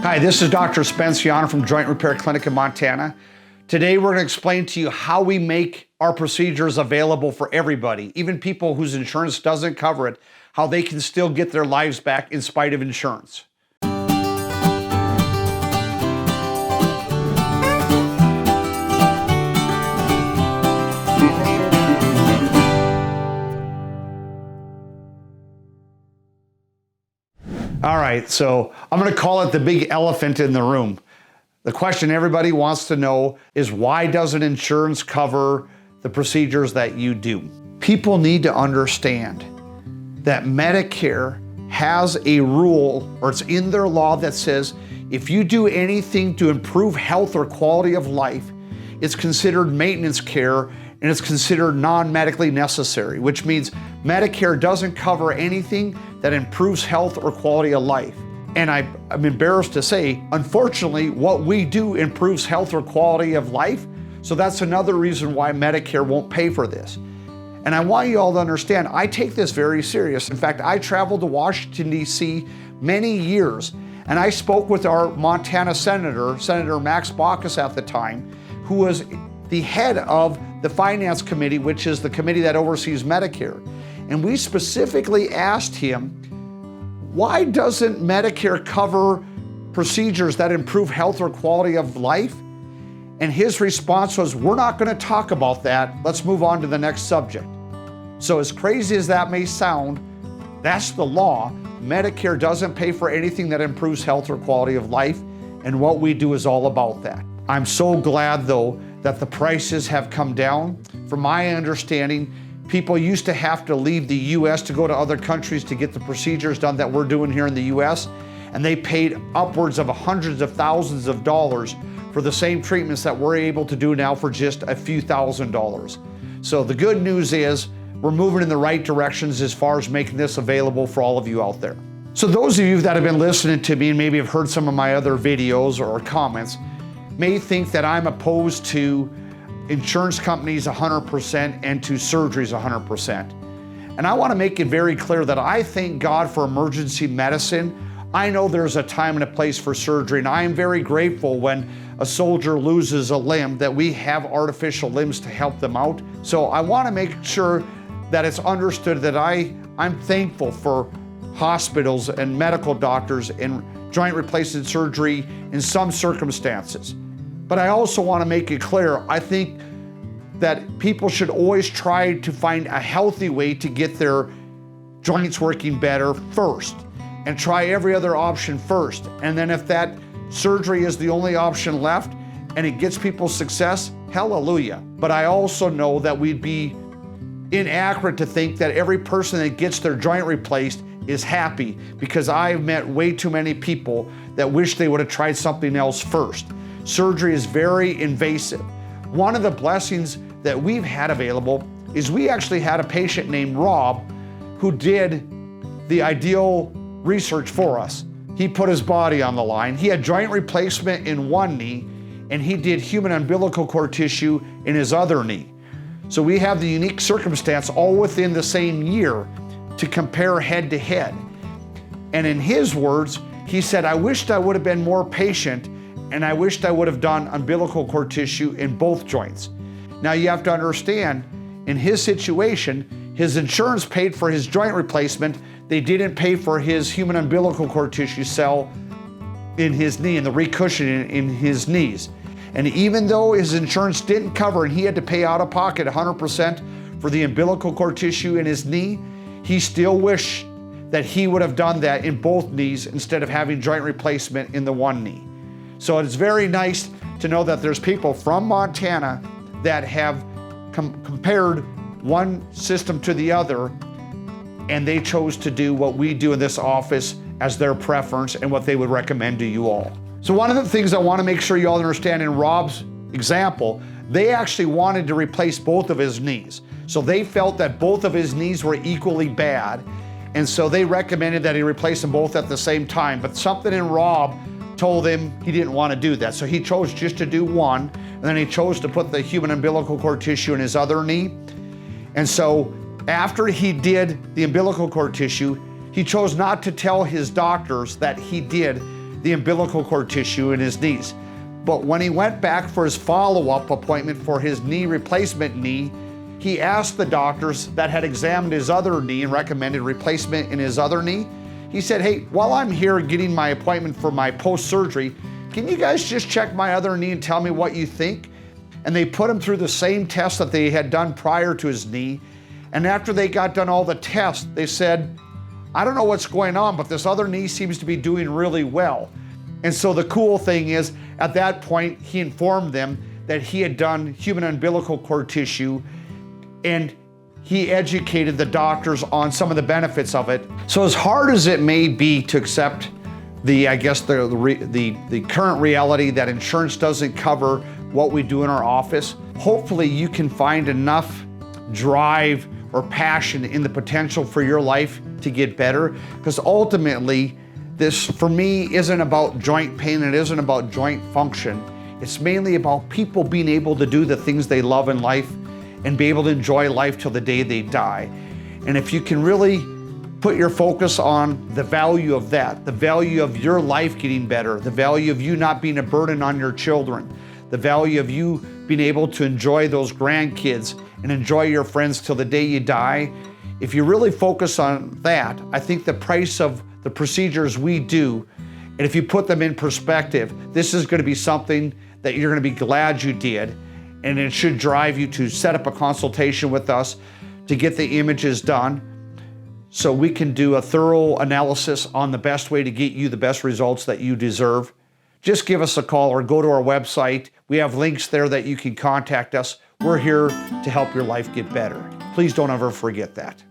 Hi, this is Dr. Spenciano from Joint Repair Clinic in Montana. Today we're going to explain to you how we make our procedures available for everybody, even people whose insurance doesn't cover it, how they can still get their lives back in spite of insurance. All right, so I'm going to call it the big elephant in the room. The question everybody wants to know is, why doesn't insurance cover the procedures that you do? People need to understand that Medicare has a rule, or it's in their law, that says if you do anything to improve health or quality of life, it's considered maintenance care and it's considered non-medically necessary, which means Medicare doesn't cover anything that improves health or quality of life. And I'm embarrassed to say, unfortunately, what we do improves health or quality of life. So that's another reason why Medicare won't pay for this. And I want you all to understand, I take this very serious. In fact, I traveled to Washington, D.C. many years, and I spoke with our Montana Senator, Senator Max Baucus at the time, who was the head of the Finance Committee, which is the committee that oversees Medicare. And we specifically asked him, why doesn't Medicare cover procedures that improve health or quality of life? And his response was, we're not going to talk about that. Let's move on to the next subject. So as crazy as that may sound, that's the law. Medicare doesn't pay for anything that improves health or quality of life, and what we do is all about that. I'm so glad, though, that the prices have come down. From my understanding, people used to have to leave the U.S. to go to other countries to get the procedures done that we're doing here in the U.S., and they paid upwards of hundreds of thousands of dollars for the same treatments that we're able to do now for just a few $1,000s. So the good news is we're moving in the right directions as far as making this available for all of you out there. So those of you that have been listening to me and maybe have heard some of my other videos or comments may think that I'm opposed to insurance companies 100% and to surgeries 100%. And I want to make it very clear that I thank God for emergency medicine. I know there's a time and a place for surgery, and I am very grateful when a soldier loses a limb that we have artificial limbs to help them out. So I want to make sure that it's understood that I'm thankful for hospitals and medical doctors and joint replacement surgery in some circumstances. But I also want to make it clear, I think that people should always try to find a healthy way to get their joints working better first, and try every other option first. And then if that surgery is the only option left and it gets people success, hallelujah. But I also know that we'd be inaccurate to think that every person that gets their joint replaced is happy, because I've met way too many people that wish they would have tried something else first. Surgery is very invasive. One of the blessings that we've had available is we actually had a patient named Rob who did the ideal research for us. He put his body on the line. He had joint replacement in one knee, and he did human umbilical cord tissue in his other knee. So we have the unique circumstance all within the same year to compare head to head. And in his words, he said, I wished I would have been more patient, and I wished I would have done umbilical cord tissue in both joints. Now you have to understand, in his situation, his insurance paid for his joint replacement. They didn't pay for his human umbilical cord tissue cell in his knee and the recushioning in his knees. And even though his insurance didn't cover and he had to pay out of pocket 100% for the umbilical cord tissue in his knee, he still wished that he would have done that in both knees instead of having joint replacement in the one knee. So it's very nice to know that there's people from Montana that have compared one system to the other, and they chose to do what we do in this office as their preference and what they would recommend to you all. So one of the things I want to make sure you all understand, in Rob's example, they actually wanted to replace both of his knees. So they felt that both of his knees were equally bad, and so they recommended that he replace them both at the same time. But something in Rob told him he didn't want to do that. So he chose just to do one, and then he chose to put the human umbilical cord tissue in his other knee. And so after he did the umbilical cord tissue, he chose not to tell his doctors that he did the umbilical cord tissue in his knees. But when he went back for his follow-up appointment for his knee replacement knee, he asked the doctors that had examined his other knee and recommended replacement in his other knee. He said, hey, while I'm here getting my appointment for my post-surgery, can you guys just check my other knee and tell me what you think? And they put him through the same test that they had done prior to his knee. And after they got done all the tests, they said, I don't know what's going on, but this other knee seems to be doing really well. And so the cool thing is, at that point, he informed them that he had done human umbilical cord tissue, and he educated the doctors on some of the benefits of it. So as hard as it may be to accept the current reality that insurance doesn't cover what we do in our office, hopefully you can find enough drive or passion in the potential for your life to get better, because ultimately this for me isn't about joint pain, it isn't about joint function. It's mainly about people being able to do the things they love in life and be able to enjoy life till the day they die. And if you can really put your focus on the value of that, the value of your life getting better, the value of you not being a burden on your children, the value of you being able to enjoy those grandkids and enjoy your friends till the day you die, if you really focus on that, I think the price of the procedures we do, and if you put them in perspective, this is going to be something that you're going to be glad you did, and it should drive you to set up a consultation with us to get the images done so we can do a thorough analysis on the best way to get you the best results that you deserve. Just give us a call or go to our website. We have links there that you can contact us. We're here to help your life get better. Please don't ever forget that.